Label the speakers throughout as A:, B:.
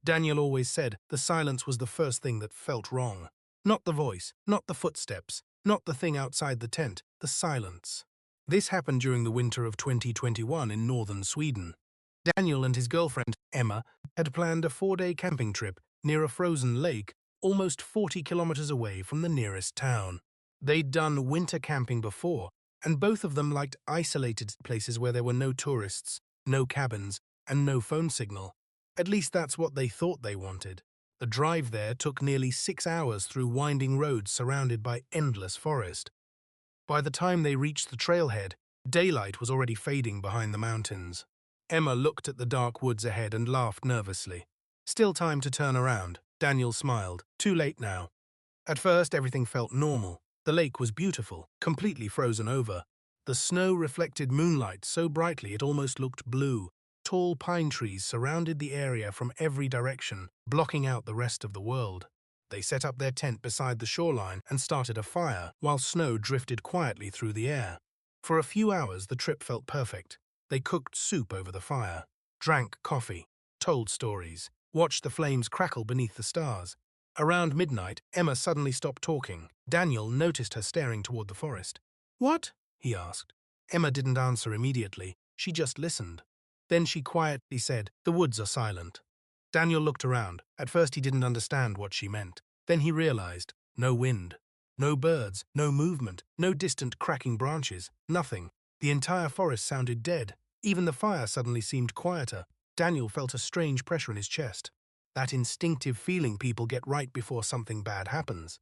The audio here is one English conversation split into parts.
A: Daniel always said the silence was the first thing that felt wrong. Not the voice, not the footsteps, not the thing outside the tent, the silence. This happened during the winter of 2021 in northern Sweden. Daniel and his girlfriend, Emma, had planned a 4-day camping trip near a frozen lake almost 40 kilometers away from the nearest town. They'd done winter camping before, and both of them liked isolated places where there were no tourists, no cabins, and no phone signal. At least that's what they thought they wanted. The drive there took nearly 6 hours through winding roads surrounded by endless forest. By the time they reached the trailhead, daylight was already fading behind the mountains. Emma looked at the dark woods ahead and laughed nervously. Still time to turn around. Daniel smiled. Too late now. At first, everything felt normal. The lake was beautiful, completely frozen over. The snow reflected moonlight so brightly it almost looked blue. Tall pine trees surrounded the area from every direction, blocking out the rest of the world. They set up their tent beside the shoreline and started a fire, while snow drifted quietly through the air. For a few hours, the trip felt perfect. They cooked soup over the fire, drank coffee, told stories, watched the flames crackle beneath the stars. Around midnight, Emma suddenly stopped talking. Daniel noticed her staring toward the forest. "What?" he asked. Emma didn't answer immediately. She just listened. Then she quietly said, "The woods are silent." Daniel looked around. At first he didn't understand what she meant. Then he realized, no wind, no birds, no movement, no distant cracking branches, nothing. The entire forest sounded dead. Even the fire suddenly seemed quieter. Daniel felt a strange pressure in his chest. That instinctive feeling people get right before something bad happens.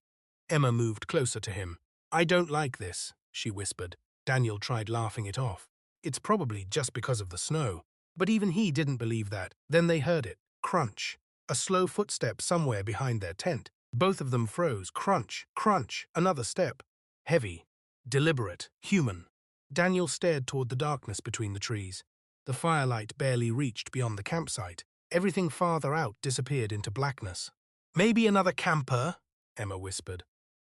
A: Emma moved closer to him. "I don't like this," she whispered. Daniel tried laughing it off. "It's probably just because of the snow." But even he didn't believe that. Then they heard it. Crunch. A slow footstep somewhere behind their tent. Both of them froze. Crunch, crunch. Another step. Heavy, deliberate, human. Daniel stared toward the darkness between the trees. The firelight barely reached beyond the campsite. Everything farther out disappeared into blackness. "Maybe another camper," Emma whispered.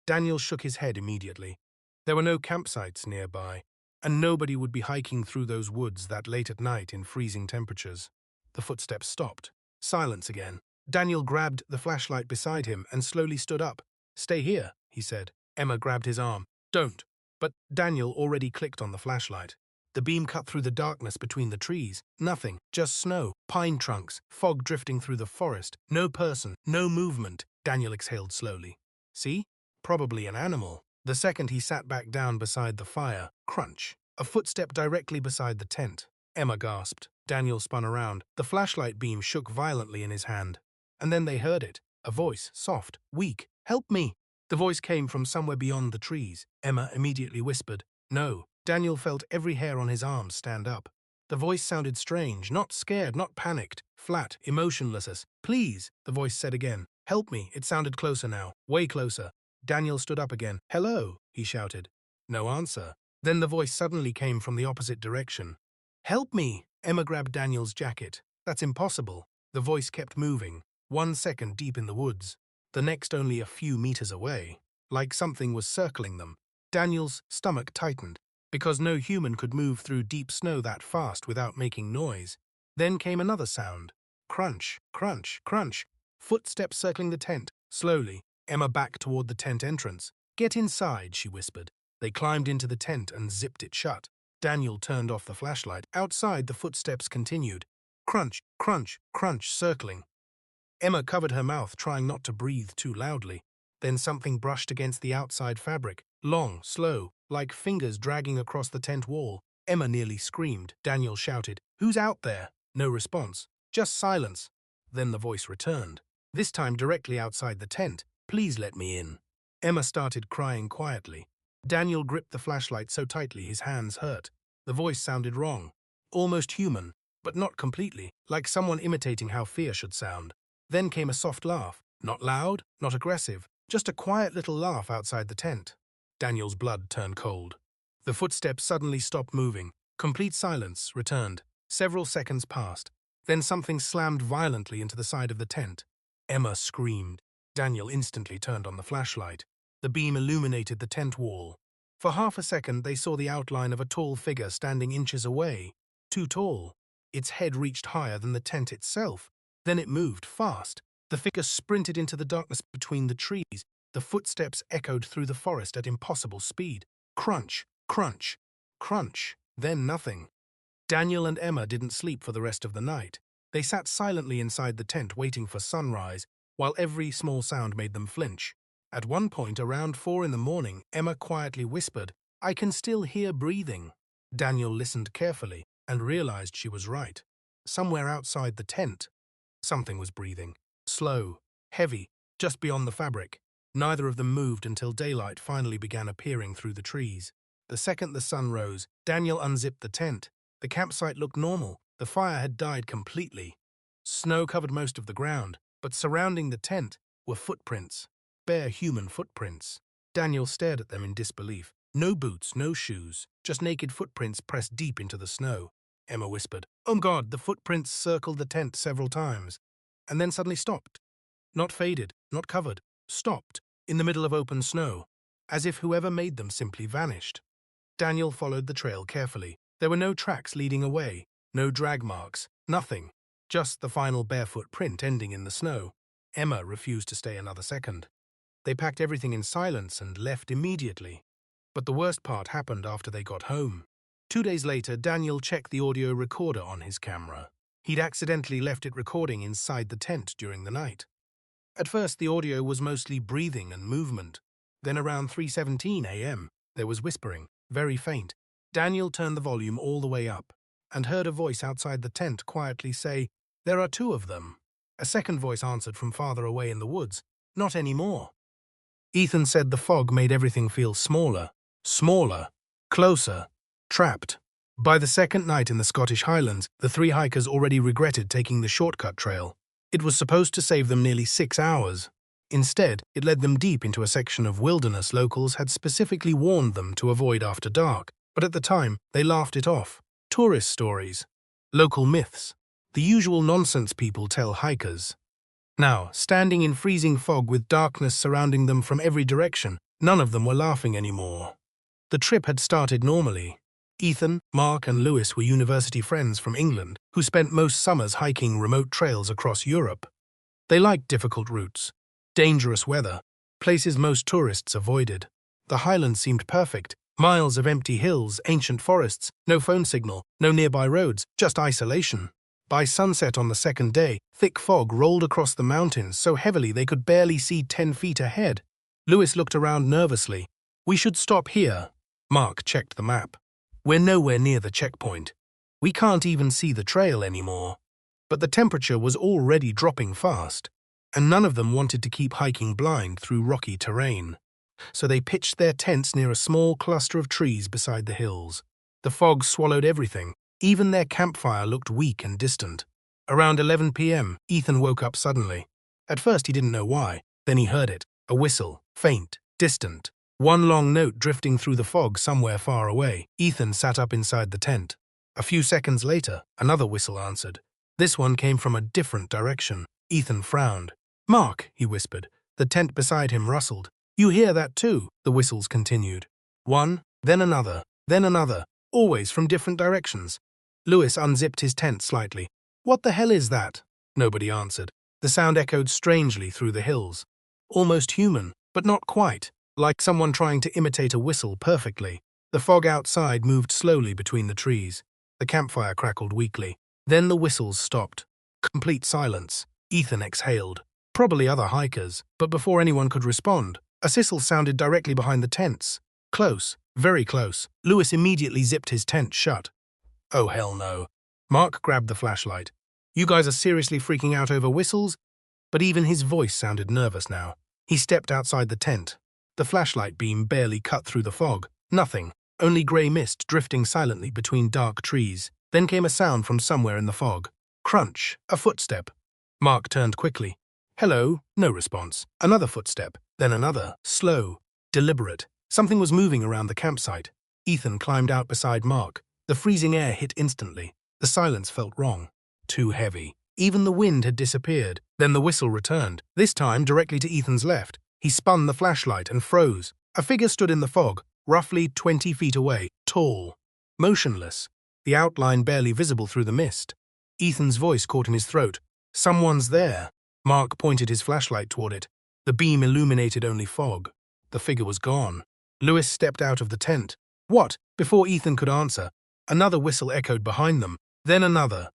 A: Daniel shook his head immediately. There were no campsites nearby, and nobody would be hiking through those woods that late at night in freezing temperatures. The footsteps stopped. Silence again. Daniel grabbed the flashlight beside him and slowly stood up. "Stay here," he said. Emma grabbed his arm. "Don't." But Daniel already clicked on the flashlight. The beam cut through the darkness between the trees. Nothing, just snow, pine trunks, fog drifting through the forest. No person, no movement. Daniel exhaled slowly. "See? Probably an animal." The second he sat back down beside the fire, crunch. A footstep directly beside the tent. Emma gasped. Daniel spun around. The flashlight beam shook violently in his hand. And then they heard it. A voice, soft, weak. "Help me!" The voice came from somewhere beyond the trees. Emma immediately whispered, "No." Daniel felt every hair on his arms stand up. The voice sounded strange, not scared, not panicked, flat, emotionless as, "Please," the voice said again. "Help me." It sounded closer now, way closer. Daniel stood up again. "Hello," he shouted. No answer. Then the voice suddenly came from the opposite direction. "Help me!" Emma grabbed Daniel's jacket. "That's impossible." The voice kept moving, 1 second deep in the woods, the next only a few meters away, like something was circling them. Daniel's stomach tightened, because no human could move through deep snow that fast without making noise. Then came another sound. Crunch, crunch, crunch. Footsteps circling the tent. Slowly, Emma backed toward the tent entrance. "Get inside," she whispered. They climbed into the tent and zipped it shut. Daniel turned off the flashlight. Outside, the footsteps continued. Crunch, crunch, crunch, circling. Emma covered her mouth, trying not to breathe too loudly. Then something brushed against the outside fabric. Long, slow, like fingers dragging across the tent wall. Emma nearly screamed. Daniel shouted, "Who's out there?" No response. Just silence. Then the voice returned. This time directly outside the tent. "Please let me in." Emma started crying quietly. Daniel gripped the flashlight so tightly his hands hurt. The voice sounded wrong. Almost human, but not completely, like someone imitating how fear should sound. Then came a soft laugh. Not loud, not aggressive, just a quiet little laugh outside the tent. Daniel's blood turned cold. The footsteps suddenly stopped moving. Complete silence returned. Several seconds passed. Then something slammed violently into the side of the tent. Emma screamed. Daniel instantly turned on the flashlight. The beam illuminated the tent wall. For half a second, they saw the outline of a tall figure standing inches away. Too tall. Its head reached higher than the tent itself. Then it moved fast. The figure sprinted into the darkness between the trees. The footsteps echoed through the forest at impossible speed. Crunch, crunch, crunch, then nothing. Daniel and Emma didn't sleep for the rest of the night. They sat silently inside the tent waiting for sunrise, while every small sound made them flinch. At one point, around 4 in the morning, Emma quietly whispered, "I can still hear breathing." Daniel listened carefully and realized she was right. Somewhere outside the tent, something was breathing. Slow, heavy, just beyond the fabric. Neither of them moved until daylight finally began appearing through the trees. The second the sun rose, Daniel unzipped the tent. The campsite looked normal. The fire had died completely. Snow covered most of the ground, but surrounding the tent were footprints. Bare human footprints. Daniel stared at them in disbelief. No boots, no shoes, just naked footprints pressed deep into the snow. Emma whispered, "Oh God!" The footprints circled the tent several times, and then suddenly stopped. Not faded, not covered, stopped, in the middle of open snow, as if whoever made them simply vanished. Daniel followed the trail carefully. There were no tracks leading away, no drag marks, nothing, just the final barefoot print ending in the snow. Emma refused to stay another second. They packed everything in silence and left immediately. But the worst part happened after they got home. 2 days later, Daniel checked the audio recorder on his camera. He'd accidentally left it recording inside the tent during the night. At first, the audio was mostly breathing and movement. Then around 3:17 a.m., there was whispering, very faint. Daniel turned the volume all the way up and heard a voice outside the tent quietly say, "There are 2 of them." A second voice answered from farther away in the woods, "Not anymore." Ethan said the fog made everything feel smaller, closer, trapped. By the second night in the Scottish Highlands, the 3 hikers already regretted taking the shortcut trail. It was supposed to save them nearly 6 hours. Instead, it led them deep into a section of wilderness locals had specifically warned them to avoid after dark, but at the time, they laughed it off. Tourist stories, local myths, the usual nonsense people tell hikers. Now, standing in freezing fog with darkness surrounding them from every direction, none of them were laughing anymore. The trip had started normally. Ethan, Mark, and Lewis were university friends from England who spent most summers hiking remote trails across Europe. They liked difficult routes, dangerous weather, places most tourists avoided. The Highlands seemed perfect. Miles of empty hills, ancient forests, no phone signal, no nearby roads, just isolation. By sunset on the second day, thick fog rolled across the mountains so heavily they could barely see 10 feet ahead. Lewis looked around nervously. "We should stop here." Mark checked the map. "We're nowhere near the checkpoint. We can't even see the trail anymore." But the temperature was already dropping fast, and none of them wanted to keep hiking blind through rocky terrain. So they pitched their tents near a small cluster of trees beside the hills. The fog swallowed everything. Even their campfire looked weak and distant. Around 11 p.m., Ethan woke up suddenly. At first he didn't know why. Then he heard it. A whistle. Faint. Distant. One long note drifting through the fog somewhere far away. Ethan sat up inside the tent. A few seconds later, another whistle answered. This one came from a different direction. Ethan frowned. "Mark," he whispered. The tent beside him rustled. "You hear that too?" The whistles continued. One, then another, always from different directions. Lewis unzipped his tent slightly. "What the hell is that?" Nobody answered. The sound echoed strangely through the hills. Almost human, but not quite, like someone trying to imitate a whistle perfectly. The fog outside moved slowly between the trees. The campfire crackled weakly. Then the whistles stopped. Complete silence. Ethan exhaled. Probably other hikers, but before anyone could respond, a sizzle sounded directly behind the tents. Close, very close. Lewis immediately zipped his tent shut. "Oh, hell no." Mark grabbed the flashlight. "You guys are seriously freaking out over whistles?" But even his voice sounded nervous now. He stepped outside the tent. The flashlight beam barely cut through the fog. Nothing, only grey mist drifting silently between dark trees. Then came a sound from somewhere in the fog. Crunch, a footstep. Mark turned quickly. "Hello," no response. Another footstep, then another, slow, deliberate. Something was moving around the campsite. Ethan climbed out beside Mark. The freezing air hit instantly. The silence felt wrong. Too heavy. Even the wind had disappeared. Then the whistle returned, this time directly to Ethan's left. He spun the flashlight and froze. A figure stood in the fog, roughly 20 feet away, tall, motionless, the outline barely visible through the mist. Ethan's voice caught in his throat. Someone's there. Mark pointed his flashlight toward it. The beam illuminated only fog. The figure was gone. Lewis stepped out of the tent. What? Before Ethan could answer, another whistle echoed behind them, then another,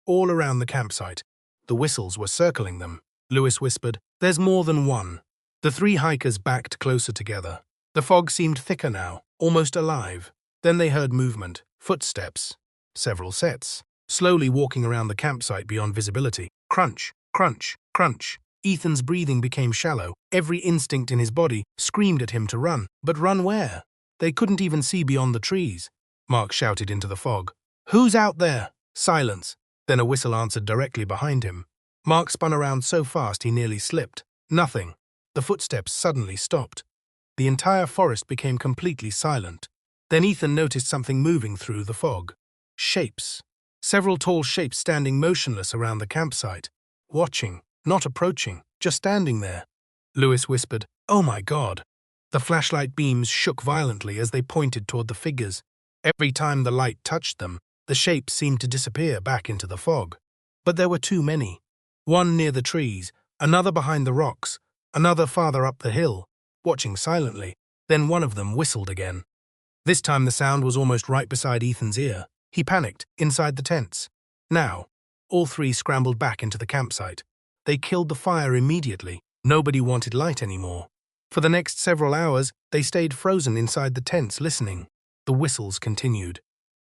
A: all around the campsite. The whistles were circling them. Lewis whispered, "There's more than one." The three hikers backed closer together. The fog seemed thicker now, almost alive. Then they heard movement, footsteps, several sets, slowly walking around the campsite beyond visibility. Crunch, crunch, crunch. Ethan's breathing became shallow. Every instinct in his body screamed at him to run. But run where? They couldn't even see beyond the trees. Mark shouted into the fog. "Who's out there?" Silence. Then a whistle answered directly behind him. Mark spun around so fast he nearly slipped. Nothing. The footsteps suddenly stopped. The entire forest became completely silent. Then Ethan noticed something moving through the fog. Shapes. Several tall shapes standing motionless around the campsite. Watching, not approaching, just standing there. Lewis whispered, "Oh my God." The flashlight beams shook violently as they pointed toward the figures. Every time the light touched them, the shapes seemed to disappear back into the fog. But there were too many. One near the trees, another behind the rocks, another farther up the hill, watching silently. Then one of them whistled again. This time the sound was almost right beside Ethan's ear. He panicked, inside the tents. Now, all three scrambled back into the campsite. They killed the fire immediately. Nobody wanted light anymore. For the next several hours, they stayed frozen inside the tents listening. The whistles continued.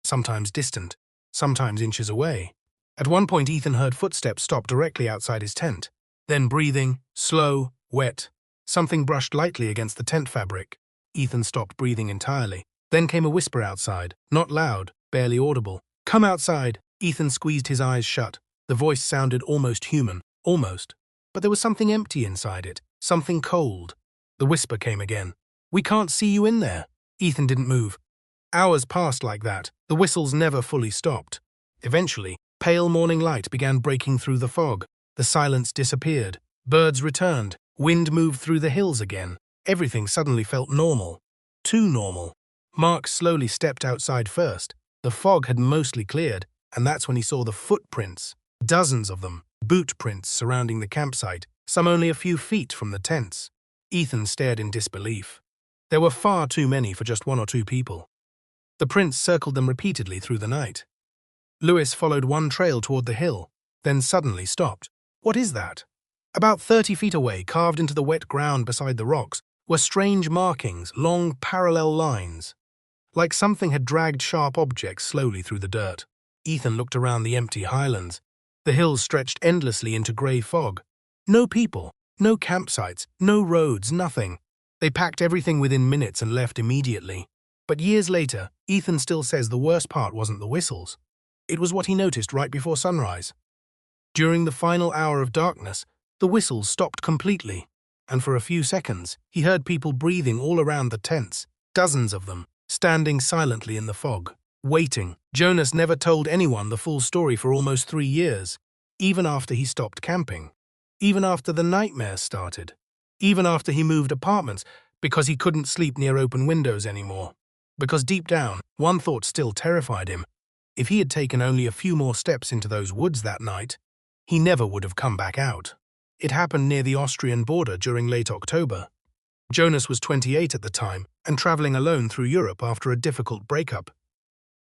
A: Sometimes distant, sometimes inches away. At one point, Ethan heard footsteps stop directly outside his tent. Then breathing, slow, wet. Something brushed lightly against the tent fabric. Ethan stopped breathing entirely. Then came a whisper outside, not loud, barely audible. "Come outside." Ethan squeezed his eyes shut. The voice sounded almost human, almost. But there was something empty inside it, something cold. The whisper came again. "We can't see you in there." Ethan didn't move. Hours passed like that. The whistles never fully stopped. Eventually, pale morning light began breaking through the fog. The silence disappeared. Birds returned. Wind moved through the hills again. Everything suddenly felt normal. Too normal. Mark slowly stepped outside first. The fog had mostly cleared, and that's when he saw the footprints. Dozens of them, boot prints surrounding the campsite, some only a few feet from the tents. Ethan stared in disbelief. There were far too many for just one or two people. The prints circled them repeatedly through the night. Lewis followed one trail toward the hill, then suddenly stopped. What is that? About 30 feet away, carved into the wet ground beside the rocks, were strange markings, long parallel lines. Like something had dragged sharp objects slowly through the dirt. Ethan looked around the empty highlands. The hills stretched endlessly into grey fog. No people, no campsites, no roads, nothing. They packed everything within minutes and left immediately. But years later, Ethan still says the worst part wasn't the whistles. It was what he noticed right before sunrise. During the final hour of darkness, the whistles stopped completely, and for a few seconds, he heard people breathing all around the tents, dozens of them, standing silently in the fog, waiting. Jonas never told anyone the full story for almost 3 years, even after he stopped camping, even after the nightmares started, even after he moved apartments because he couldn't sleep near open windows anymore. Because deep down, one thought still terrified him. If he had taken only a few more steps into those woods that night, he never would have come back out. It happened near the Austrian border during late October. Jonas was 28 at the time and traveling alone through Europe after a difficult breakup.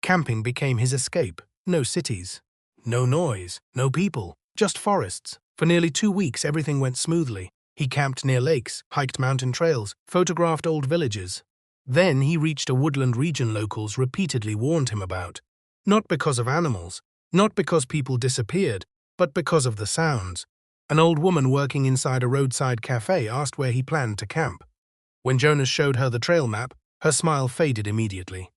A: Camping became his escape. No cities, no noise, no people, just forests. For nearly 2 weeks, everything went smoothly. He camped near lakes, hiked mountain trails, photographed old villages. Then he reached a woodland region locals repeatedly warned him about. Not because of animals, not because people disappeared, but because of the sounds. An old woman working inside a roadside cafe asked where he planned to camp. When Jonas showed her the trail map, her smile faded immediately.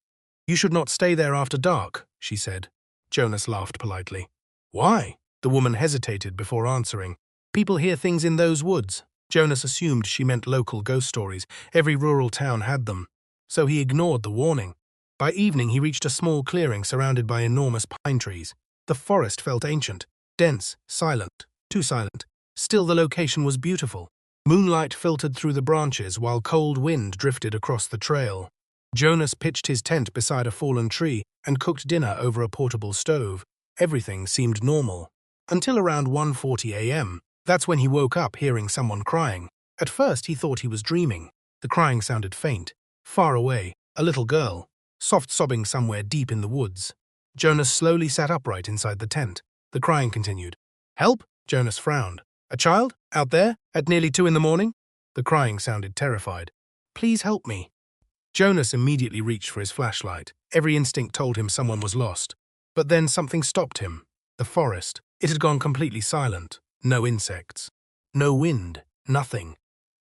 A: "You should not stay there after dark," she said. Jonas laughed politely. "Why?" The woman hesitated before answering. "People hear things in those woods." Jonas assumed she meant local ghost stories. Every rural town had them. So he ignored the warning. By evening, he reached a small clearing surrounded by enormous pine trees. The forest felt ancient, dense, silent, too silent. Still, the location was beautiful. Moonlight filtered through the branches while cold wind drifted across the trail. Jonas pitched his tent beside a fallen tree and cooked dinner over a portable stove. Everything seemed normal. until around 1:40 a.m. That's when he woke up hearing someone crying. At first, he thought he was dreaming. The crying sounded faint, far away, a little girl, soft sobbing somewhere deep in the woods. Jonas slowly sat upright inside the tent. The crying continued. "Help?" Jonas frowned. "A child? Out there? At nearly 2 in the morning?" The crying sounded terrified. "Please help me." Jonas immediately reached for his flashlight. Every instinct told him someone was lost. But then something stopped him. The forest. It had gone completely silent. No insects. No wind. Nothing.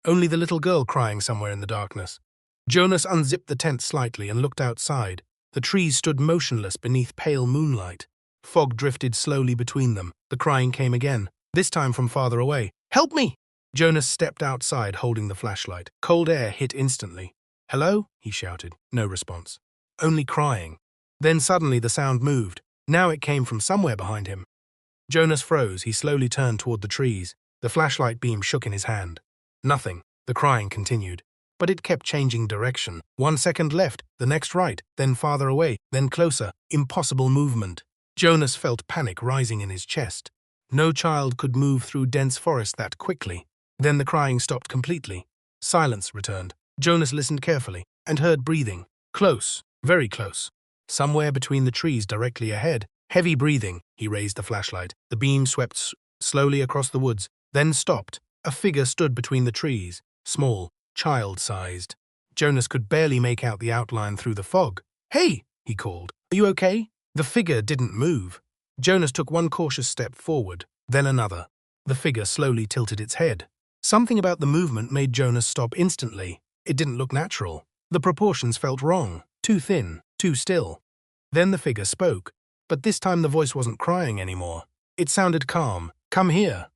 A: Only the little girl crying somewhere in the darkness. Jonas unzipped the tent slightly and looked outside. The trees stood motionless beneath pale moonlight. Fog drifted slowly between them. The crying came again, this time from farther away. "Help me!" Jonas stepped outside holding the flashlight. Cold air hit instantly. "Hello?" he shouted. No response. Only crying. Then suddenly the sound moved. Now it came from somewhere behind him. Jonas froze. He slowly turned toward the trees. The flashlight beam shook in his hand. Nothing. The crying continued. But it kept changing direction. 1 second left, the next right, then farther away, then closer. Impossible movement. Jonas felt panic rising in his chest. No child could move through dense forest that quickly. Then the crying stopped completely. Silence returned. Jonas listened carefully and heard breathing. Close, very close. Somewhere between the trees directly ahead. Heavy breathing. He raised the flashlight. The beam swept slowly across the woods, then stopped. A figure stood between the trees, small, child-sized. Jonas could barely make out the outline through the fog. "Hey!" he called. "Are you okay?" The figure didn't move. Jonas took one cautious step forward, then another. The figure slowly tilted its head. Something about the movement made Jonas stop instantly. It didn't look natural. The proportions felt wrong, too thin, too still. Then the figure spoke, but this time the voice wasn't crying anymore. It sounded calm. "Come here."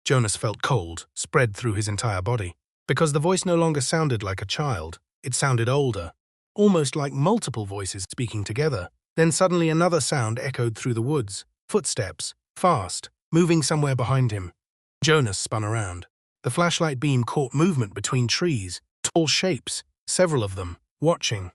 A: Jonas felt cold, spread through his entire body. Because the voice no longer sounded like a child, it sounded older, almost like multiple voices speaking together. Then suddenly another sound echoed through the woods. Footsteps, fast, moving somewhere behind him. Jonas spun around. The flashlight beam caught movement between trees, tall shapes, several of them, watching.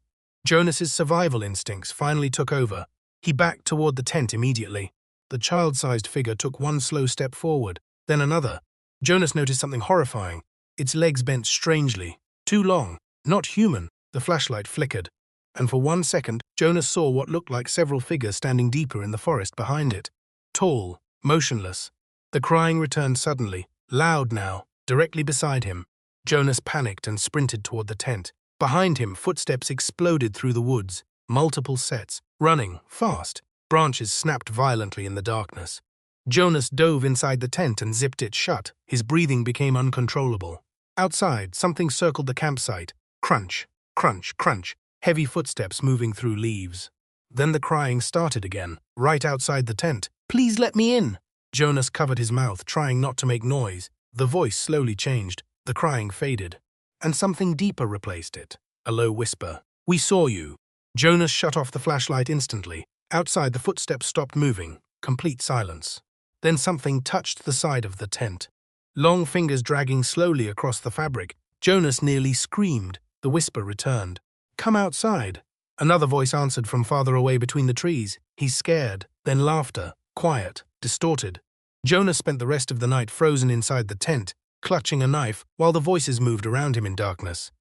A: Jonas's survival instincts finally took over. He backed toward the tent immediately. The child-sized figure took one slow step forward, then another. Jonas noticed something horrifying. Its legs bent strangely, too long, not human. The flashlight flickered, and for 1 second, Jonas saw what looked like several figures standing deeper in the forest behind it. Tall, motionless. The crying returned suddenly, loud now, directly beside him. Jonas panicked and sprinted toward the tent. Behind him, footsteps exploded through the woods, multiple sets, running, fast. Branches snapped violently in the darkness. Jonas dove inside the tent and zipped it shut. His breathing became uncontrollable. Outside, something circled the campsite. Crunch, crunch, crunch. Heavy footsteps moving through leaves. Then the crying started again, right outside the tent. "Please let me in." Jonas covered his mouth, trying not to make noise. The voice slowly changed. The crying faded, and something deeper replaced it. A low whisper. "We saw you." Jonas shut off the flashlight instantly. Outside, the footsteps stopped moving. Complete silence. Then something touched the side of the tent. Long fingers dragging slowly across the fabric. Jonas nearly screamed. The whisper returned. "Come outside." Another voice answered from farther away between the trees. He's scared. Then laughter. Quiet. Distorted. Jonas spent the rest of the night frozen inside the tent, clutching a knife, while the voices moved around him in darkness.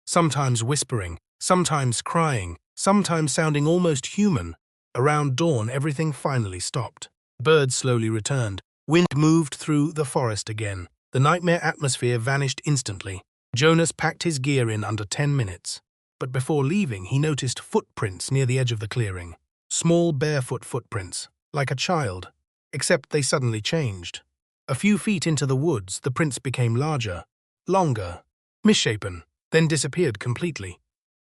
A: Sometimes whispering, sometimes crying, sometimes sounding almost human. Around dawn, everything finally stopped. Birds slowly returned. Wind moved through the forest again. The nightmare atmosphere vanished instantly. Jonas packed his gear in under 10 minutes. But before leaving, he noticed footprints near the edge of the clearing. Small, barefoot footprints, like a child. Except they suddenly changed. A few feet into the woods, the prints became larger, longer, misshapen, then disappeared completely.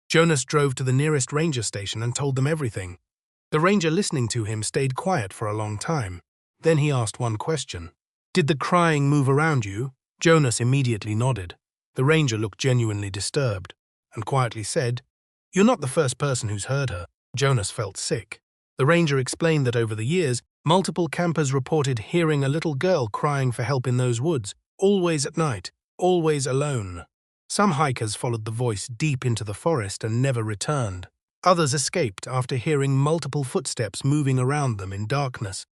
A: Jonas drove to the nearest ranger station and told them everything. The ranger, listening to him, stayed quiet for a long time. Then he asked one question. "Did the crying move around you?" Jonas immediately nodded. The ranger looked genuinely disturbed and quietly said, "You're not the first person who's heard her." Jonas felt sick. The ranger explained that over the years, multiple campers reported hearing a little girl crying for help in those woods, always at night, always alone. Some hikers followed the voice deep into the forest and never returned. Others escaped after hearing multiple footsteps moving around them in darkness.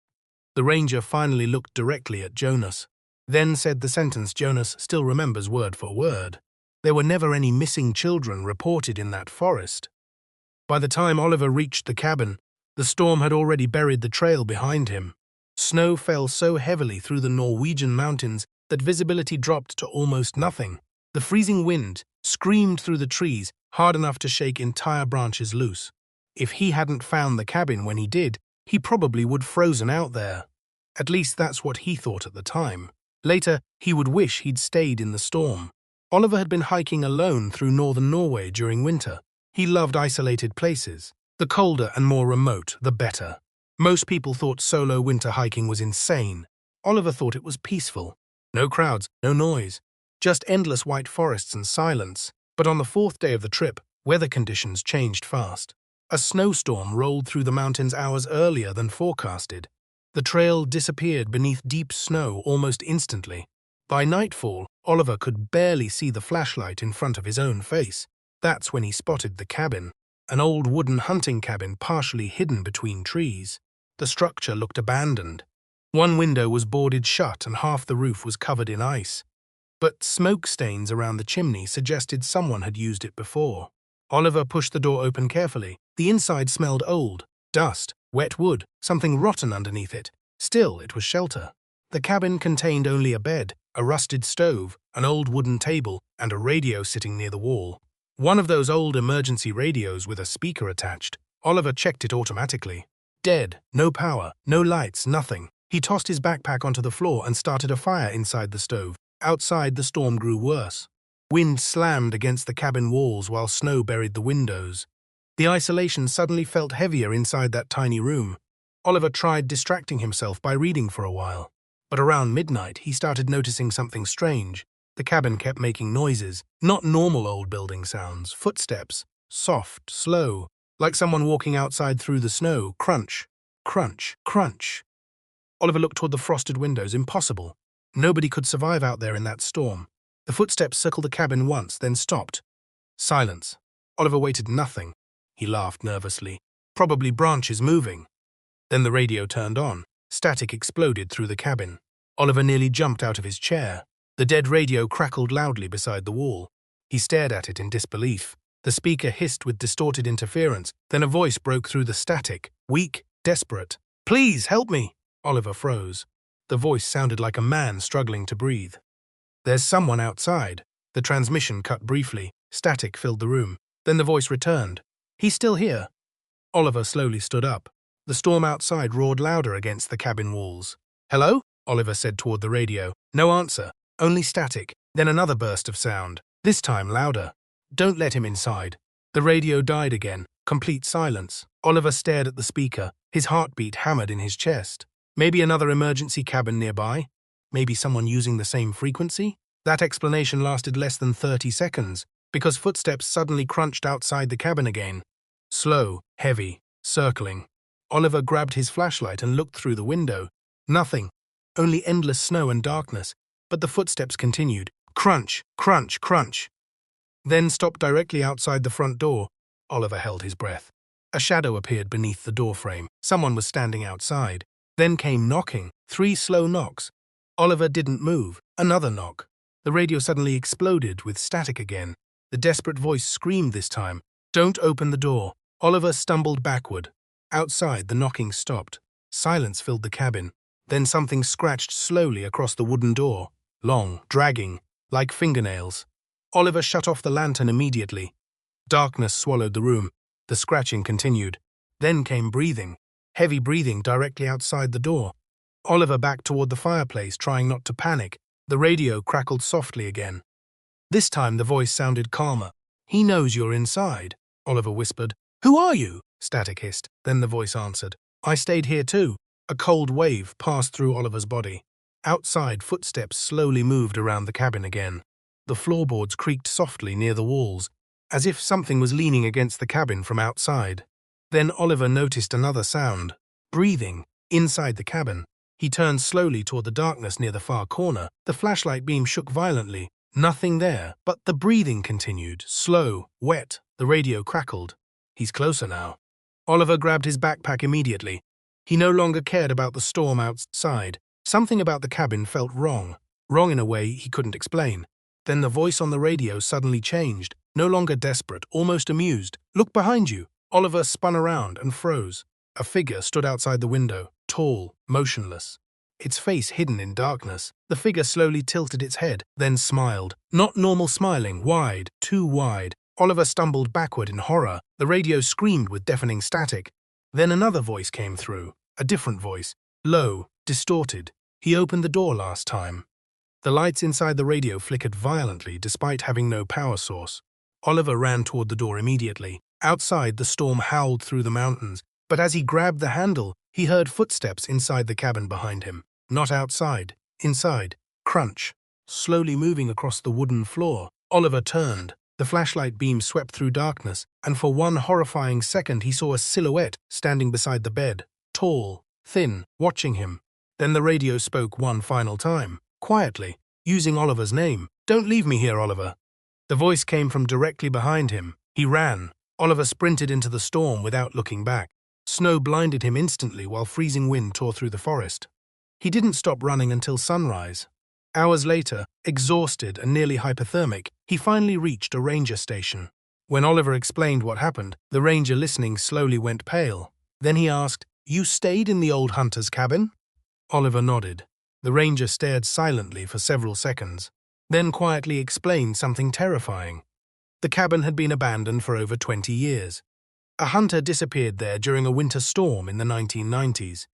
A: The ranger finally looked directly at Jonas, then said the sentence Jonas still remembers word for word. There were never any missing children reported in that forest. By the time Oliver reached the cabin, the storm had already buried the trail behind him. Snow fell so heavily through the Norwegian mountains that visibility dropped to almost nothing. The freezing wind screamed through the trees, hard enough to shake entire branches loose. If he hadn't found the cabin when he did, he probably would frozen out there. At least that's what he thought at the time. Later, he would wish he'd stayed in the storm. Oliver had been hiking alone through northern Norway during winter. He loved isolated places. The colder and more remote, the better. Most people thought solo winter hiking was insane. Oliver thought it was peaceful. No crowds, no noise. Just endless white forests and silence. But on the fourth day of the trip, weather conditions changed fast. A snowstorm rolled through the mountains hours earlier than forecasted. The trail disappeared beneath deep snow almost instantly. By nightfall, Oliver could barely see the flashlight in front of his own face. That's when he spotted the cabin, an old wooden hunting cabin partially hidden between trees. The structure looked abandoned. One window was boarded shut and half the roof was covered in ice. But smoke stains around the chimney suggested someone had used it before. Oliver pushed the door open carefully. The inside smelled old, dust, wet wood, something rotten underneath it. Still, it was shelter. The cabin contained only a bed, a rusted stove, an old wooden table, and a radio sitting near the wall. One of those old emergency radios with a speaker attached. Oliver checked it automatically. Dead, no power, no lights, nothing. He tossed his backpack onto the floor and started a fire inside the stove. Outside, the storm grew worse. Wind slammed against the cabin walls while snow buried the windows. The isolation suddenly felt heavier inside that tiny room. Oliver tried distracting himself by reading for a while. But around midnight, he started noticing something strange. The cabin kept making noises, not normal old building sounds, footsteps, soft, slow, like someone walking outside through the snow. Crunch, crunch, crunch. Oliver looked toward the frosted windows. Impossible. Nobody could survive out there in that storm. The footsteps circled the cabin once, then stopped. Silence. Oliver waited. Nothing. He laughed nervously. Probably branches moving. Then the radio turned on. Static exploded through the cabin. Oliver nearly jumped out of his chair. The dead radio crackled loudly beside the wall. He stared at it in disbelief. The speaker hissed with distorted interference. Then a voice broke through the static, weak, desperate. "Please, help me!" Oliver froze. The voice sounded like a man struggling to breathe. "There's someone outside." The transmission cut briefly. Static filled the room. Then the voice returned. "He's still here." Oliver slowly stood up. The storm outside roared louder against the cabin walls. "Hello?" Oliver said toward the radio. No answer. Only static. Then another burst of sound. This time louder. "Don't let him inside." The radio died again. Complete silence. Oliver stared at the speaker. His heartbeat hammered in his chest. Maybe another emergency cabin nearby? Maybe someone using the same frequency? That explanation lasted less than 30 seconds, because footsteps suddenly crunched outside the cabin again. Slow, heavy, circling. Oliver grabbed his flashlight and looked through the window. Nothing. Only endless snow and darkness. But the footsteps continued. Crunch, crunch, crunch. Then stopped directly outside the front door. Oliver held his breath. A shadow appeared beneath the doorframe. Someone was standing outside. Then came knocking. 3 slow knocks. Oliver didn't move. Another knock. The radio suddenly exploded with static again. The desperate voice screamed this time. "Don't open the door." Oliver stumbled backward. Outside, the knocking stopped. Silence filled the cabin. Then something scratched slowly across the wooden door. Long, dragging, like fingernails. Oliver shut off the lantern immediately. Darkness swallowed the room. The scratching continued. Then came breathing. Heavy breathing directly outside the door. Oliver backed toward the fireplace, trying not to panic. The radio crackled softly again. This time the voice sounded calmer. "He knows you're inside," Oliver whispered. "Who are you?" Static hissed. Then the voice answered. "I stayed here too." A cold wave passed through Oliver's body. Outside, footsteps slowly moved around the cabin again. The floorboards creaked softly near the walls, as if something was leaning against the cabin from outside. Then Oliver noticed another sound. Breathing. Inside the cabin. He turned slowly toward the darkness near the far corner. The flashlight beam shook violently. Nothing there, but the breathing continued. Slow, wet. The radio crackled. He's closer now. Oliver grabbed his backpack immediately. He no longer cared about the storm outside. Something about the cabin felt wrong. Wrong in a way he couldn't explain. Then the voice on the radio suddenly changed, no longer desperate, almost amused. "Look behind you." Oliver spun around and froze. A figure stood outside the window, tall, motionless. Its face hidden in darkness. The figure slowly tilted its head, then smiled. Not normal smiling, wide, too wide. Oliver stumbled backward in horror. The radio screamed with deafening static. Then another voice came through, a different voice, low, distorted. He opened the door last time. The lights inside the radio flickered violently despite having no power source. Oliver ran toward the door immediately. Outside, the storm howled through the mountains, but as he grabbed the handle, he heard footsteps inside the cabin behind him. Not outside, inside. Crunch. Slowly moving across the wooden floor. Oliver turned. The flashlight beam swept through darkness, and for one horrifying second he saw a silhouette standing beside the bed, tall, thin, watching him. Then the radio spoke one final time, quietly, using Oliver's name. "Don't leave me here, Oliver." The voice came from directly behind him. He ran. Oliver sprinted into the storm without looking back. Snow blinded him instantly while freezing wind tore through the forest. He didn't stop running until sunrise. Hours later, exhausted and nearly hypothermic, he finally reached a ranger station. When Oliver explained what happened, the ranger listening slowly went pale. Then he asked, "You stayed in the old hunter's cabin?" Oliver nodded. The ranger stared silently for several seconds, then quietly explained something terrifying. The cabin had been abandoned for over 20 years. A hunter disappeared there during a winter storm in the 1990s.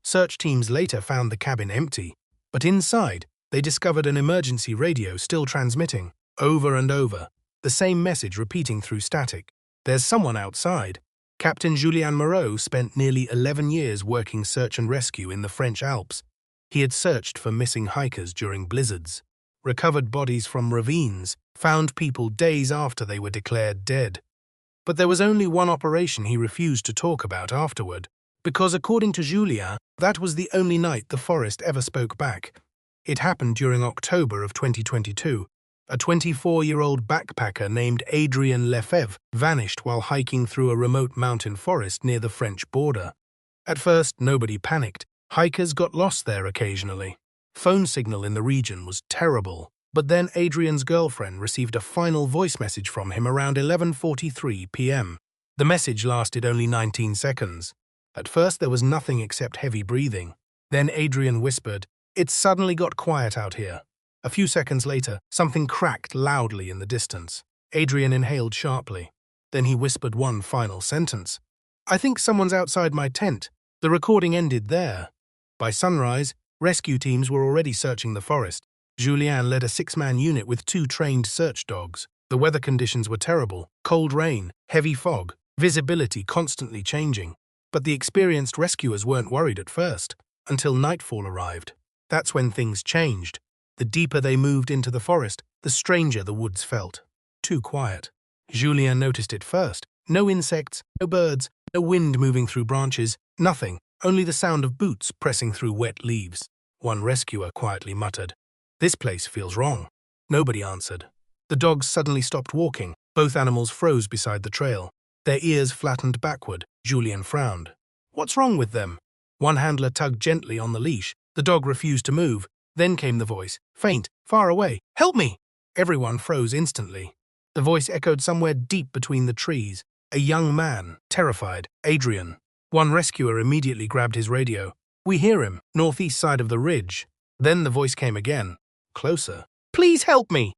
A: Search teams later found the cabin empty, but inside, they discovered an emergency radio still transmitting, over and over, the same message repeating through static. "There's someone outside." Captain Julien Moreau spent nearly 11 years working search and rescue in the French Alps. He had searched for missing hikers during blizzards, recovered bodies from ravines, found people days after they were declared dead. But there was only one operation he refused to talk about afterward, because according to Julien, that was the only night the forest ever spoke back. It happened during October of 2022. A 24-year-old backpacker named Adrien Lefebvre vanished while hiking through a remote mountain forest near the French border. At first, nobody panicked. Hikers got lost there occasionally. Phone signal in the region was terrible. But then Adrian's girlfriend received a final voice message from him around 11:43 p.m. The message lasted only 19 seconds. At first, there was nothing except heavy breathing. Then Adrian whispered, "It suddenly got quiet out here." A few seconds later, something cracked loudly in the distance. Adrian inhaled sharply. Then he whispered one final sentence. "I think someone's outside my tent." The recording ended there. By sunrise, rescue teams were already searching the forest. Julien led a 6-man unit with 2 trained search dogs. The weather conditions were terrible: cold rain, heavy fog, visibility constantly changing. But the experienced rescuers weren't worried at first, until nightfall arrived. That's when things changed. The deeper they moved into the forest, the stranger the woods felt. Too quiet. Julien noticed it first. No insects, no birds, no wind moving through branches, nothing, only the sound of boots pressing through wet leaves. One rescuer quietly muttered, "This place feels wrong." Nobody answered. The dogs suddenly stopped walking. Both animals froze beside the trail. Their ears flattened backward. Julien frowned. "What's wrong with them?" One handler tugged gently on the leash. The dog refused to move. Then came the voice, faint, far away. "Help me!" Everyone froze instantly. The voice echoed somewhere deep between the trees. A young man, terrified, Adrian. One rescuer immediately grabbed his radio. "We hear him, northeast side of the ridge." Then the voice came again, closer. "Please help me!"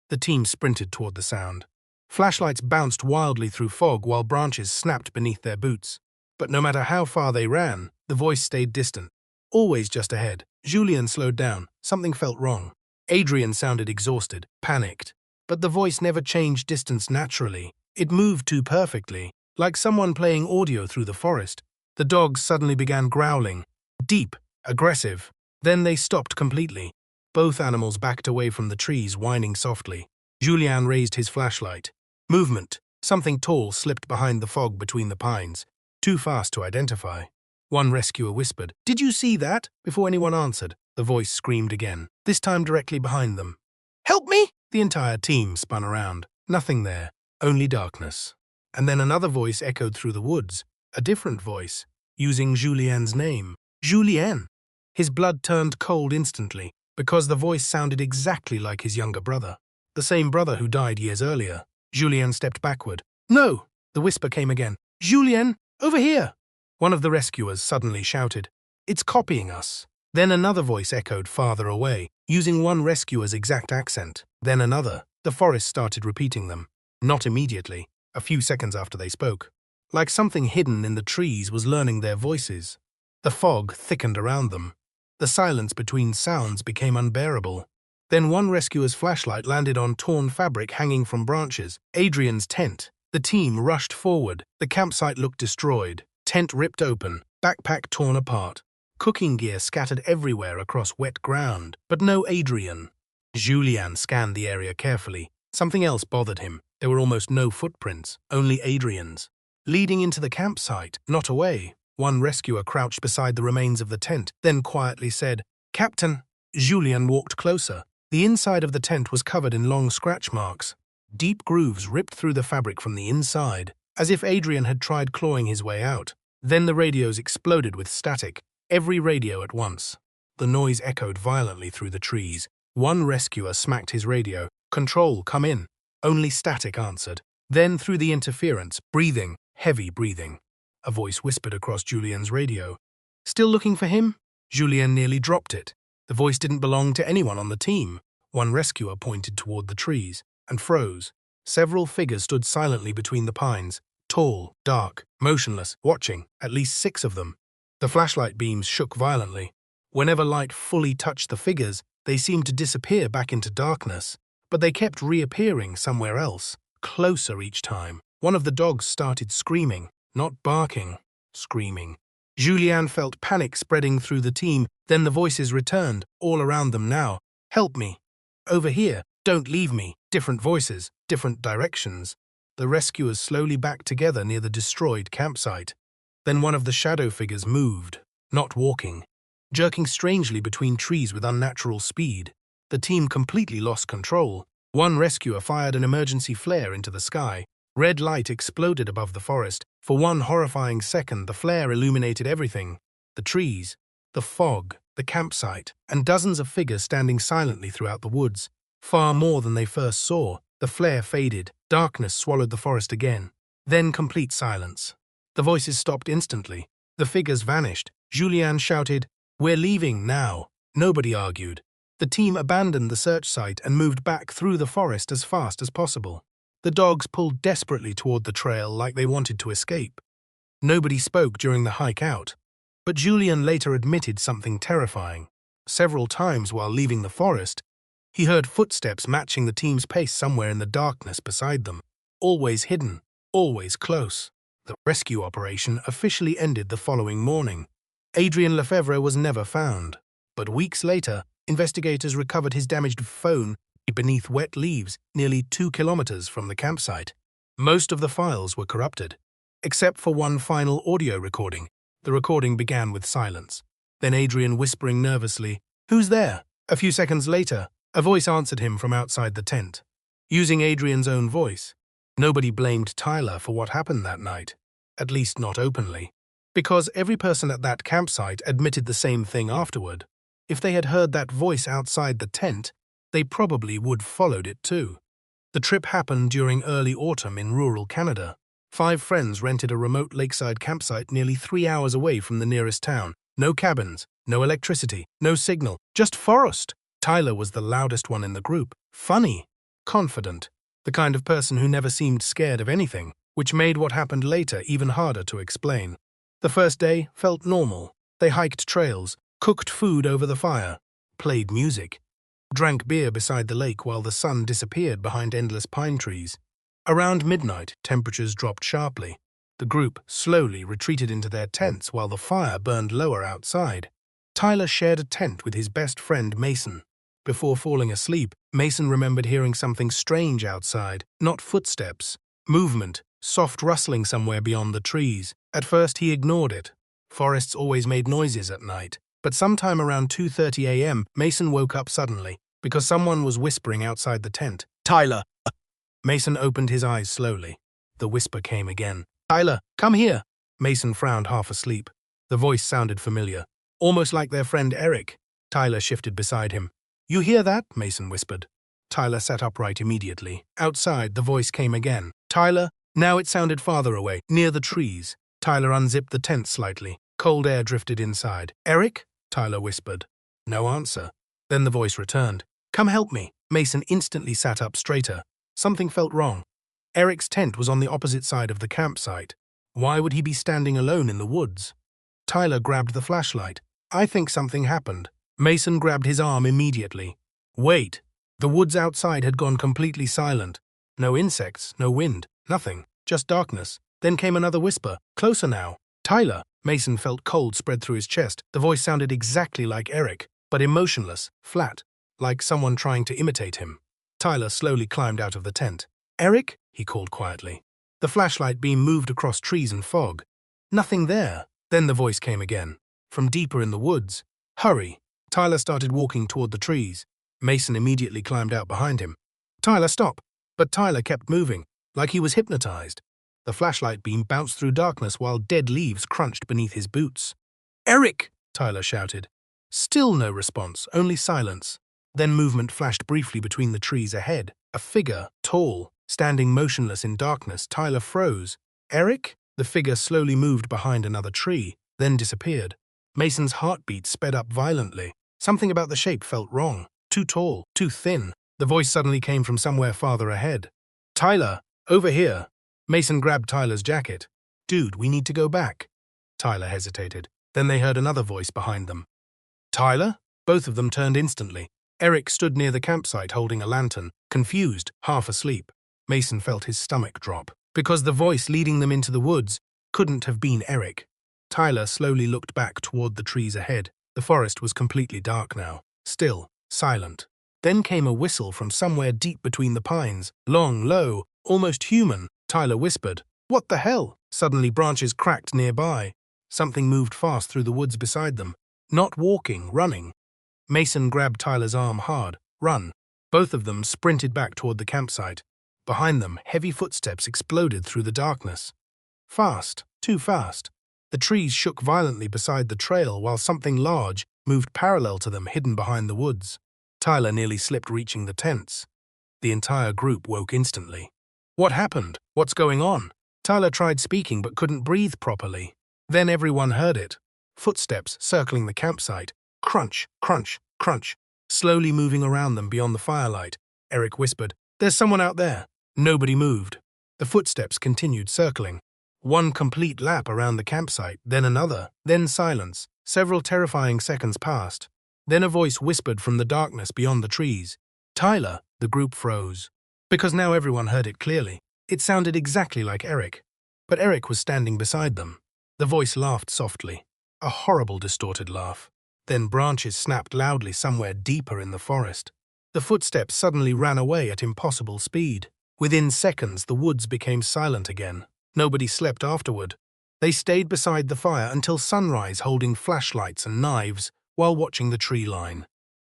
A: The team sprinted toward the sound. Flashlights bounced wildly through fog while branches snapped beneath their boots. But no matter how far they ran, the voice stayed distant, always just ahead. Julien slowed down. Something felt wrong. Adrian sounded exhausted, panicked. But the voice never changed distance naturally. It moved too perfectly, like someone playing audio through the forest. The dogs suddenly began growling, deep, aggressive. Then they stopped completely. Both animals backed away from the trees, whining softly. Julien raised his flashlight. Movement. Something tall slipped behind the fog between the pines, too fast to identify. One rescuer whispered, "Did you see that?" Before anyone answered, the voice screamed again, this time directly behind them. "Help me!" The entire team spun around. Nothing there, only darkness. And then another voice echoed through the woods, a different voice. using Julien's name. Julien! His blood turned cold instantly, because the voice sounded exactly like his younger brother. The same brother who died years earlier. Julien stepped backward. No! The whisper came again. Julien, over here! One of the rescuers suddenly shouted. It's copying us. Then another voice echoed farther away, using one rescuer's exact accent. Then another. The forest started repeating them. Not immediately, a few seconds after they spoke. Like something hidden in the trees was learning their voices. The fog thickened around them. The silence between sounds became unbearable. Then one rescuer's flashlight landed on torn fabric hanging from branches. Adrian's tent. The team rushed forward. The campsite looked destroyed. Tent ripped open. Backpack torn apart. Cooking gear scattered everywhere across wet ground. But no Adrian. Julien scanned the area carefully. Something else bothered him. There were almost no footprints, only Adrian's. Leading into the campsite, not away. One rescuer crouched beside the remains of the tent, then quietly said, "Captain." Julien walked closer. The inside of the tent was covered in long scratch marks. Deep grooves ripped through the fabric from the inside, as if Adrian had tried clawing his way out. Then the radios exploded with static, every radio at once. The noise echoed violently through the trees. One rescuer smacked his radio. "Control, come in." Only static answered. Then through the interference, breathing, heavy breathing. A voice whispered across Julien's radio. "Still looking for him?" Julien nearly dropped it. The voice didn't belong to anyone on the team. One rescuer pointed toward the trees and froze. Several figures stood silently between the pines, tall, dark, motionless, watching, at least 6 of them. The flashlight beams shook violently. Whenever light fully touched the figures, they seemed to disappear back into darkness. But they kept reappearing somewhere else, closer each time. One of the dogs started screaming, not barking, screaming. Julien felt panic spreading through the team, then the voices returned, all around them now. "Help me. Over here. Don't leave me." Different voices, different directions. The rescuers slowly backed together near the destroyed campsite. Then one of the shadow figures moved, not walking, jerking strangely between trees with unnatural speed. The team completely lost control. One rescuer fired an emergency flare into the sky. Red light exploded above the forest. For one horrifying second, the flare illuminated everything. The trees, the fog, the campsite, and dozens of figures standing silently throughout the woods. Far more than they first saw. The flare faded. Darkness swallowed the forest again. Then complete silence. The voices stopped instantly. The figures vanished. Julien shouted, "We're leaving now." Nobody argued. The team abandoned the search site and moved back through the forest as fast as possible. The dogs pulled desperately toward the trail like they wanted to escape. Nobody spoke during the hike out. But Julien later admitted something terrifying. Several times while leaving the forest, he heard footsteps matching the team's pace somewhere in the darkness beside them. Always hidden, always close. The rescue operation officially ended the following morning. Adrien Lefebvre was never found. But weeks later, investigators recovered his damaged phone beneath wet leaves nearly 2 kilometers from the campsite. Most of the files were corrupted, except for one final audio recording. The recording began with silence. Then Adrian whispering nervously, "Who's there?" A few seconds later, a voice answered him from outside the tent. Using Adrian's own voice, nobody blamed Tyler for what happened that night, at least not openly, because every person at that campsite admitted the same thing afterward. If they had heard that voice outside the tent, they probably would followed it too. The trip happened during early autumn in rural Canada. 5 friends rented a remote lakeside campsite nearly 3 hours away from the nearest town. No cabins, no electricity, no signal, just forest. Tyler was the loudest one in the group. Funny, confident, the kind of person who never seemed scared of anything, which made what happened later even harder to explain. The first day felt normal. They hiked trails, cooked food over the fire, played music, drank beer beside the lake while the sun disappeared behind endless pine trees. Around midnight, temperatures dropped sharply. The group slowly retreated into their tents while the fire burned lower outside. Tyler shared a tent with his best friend Mason. Before falling asleep, Mason remembered hearing something strange outside, not footsteps, movement, soft rustling somewhere beyond the trees. At first he ignored it. Forests always made noises at night. But sometime around 2:30 a.m., Mason woke up suddenly because someone was whispering outside the tent. "Tyler!" Mason opened his eyes slowly. The whisper came again. "Tyler, come here!" Mason frowned, half asleep. The voice sounded familiar, almost like their friend Eric. Tyler shifted beside him. "You hear that?" Mason whispered. Tyler sat upright immediately. Outside, the voice came again. "Tyler?" Now it sounded farther away, near the trees. Tyler unzipped the tent slightly. Cold air drifted inside. "Eric?" Tyler whispered. No answer. Then the voice returned. "Come help me." Mason instantly sat up straighter. Something felt wrong. Eric's tent was on the opposite side of the campsite. Why would he be standing alone in the woods? Tyler grabbed the flashlight. "I think something happened." Mason grabbed his arm immediately. "Wait." The woods outside had gone completely silent. No insects, no wind, nothing, just darkness. Then came another whisper. "Closer now." "Tyler." Mason felt cold spread through his chest. The voice sounded exactly like Eric, but emotionless, flat, like someone trying to imitate him. Tyler slowly climbed out of the tent. "Eric?" he called quietly. The flashlight beam moved across trees and fog. Nothing there. Then the voice came again, from deeper in the woods. "Hurry." Tyler started walking toward the trees. Mason immediately climbed out behind him. "Tyler, stop." But Tyler kept moving, like he was hypnotized. The flashlight beam bounced through darkness while dead leaves crunched beneath his boots. "Eric!" Tyler shouted. Still no response, only silence. Then movement flashed briefly between the trees ahead. A figure, tall, standing motionless in darkness. Tyler froze. "Eric?" The figure slowly moved behind another tree, then disappeared. Mason's heartbeat sped up violently. Something about the shape felt wrong. Too tall, too thin. The voice suddenly came from somewhere farther ahead. "Tyler, over here." Mason grabbed Tyler's jacket. "Dude, we need to go back." Tyler hesitated. Then they heard another voice behind them. "Tyler?" Both of them turned instantly. Eric stood near the campsite holding a lantern, confused, half asleep. Mason felt his stomach drop, because the voice leading them into the woods couldn't have been Eric. Tyler slowly looked back toward the trees ahead. The forest was completely dark now, still, silent. Then came a whistle from somewhere deep between the pines, long, low, almost human. Tyler whispered, "What the hell?" Suddenly branches cracked nearby. Something moved fast through the woods beside them. Not walking, running. Mason grabbed Tyler's arm hard. "Run." Both of them sprinted back toward the campsite. Behind them, heavy footsteps exploded through the darkness. Fast, too fast. The trees shook violently beside the trail while something large moved parallel to them, hidden behind the woods. Tyler nearly slipped reaching the tents. The entire group woke instantly. "What happened? What's going on?" Tyler tried speaking but couldn't breathe properly. Then everyone heard it. Footsteps circling the campsite. Crunch, crunch, crunch. Slowly moving around them beyond the firelight. Eric whispered, "There's someone out there." Nobody moved. The footsteps continued circling. One complete lap around the campsite, then another, then silence. Several terrifying seconds passed. Then a voice whispered from the darkness beyond the trees. "Tyler!" The group froze. Because now everyone heard it clearly. It sounded exactly like Eric. But Eric was standing beside them. The voice laughed softly. A horrible, distorted laugh. Then branches snapped loudly somewhere deeper in the forest. The footsteps suddenly ran away at impossible speed. Within seconds, the woods became silent again. Nobody slept afterward. They stayed beside the fire until sunrise, holding flashlights and knives while watching the tree line.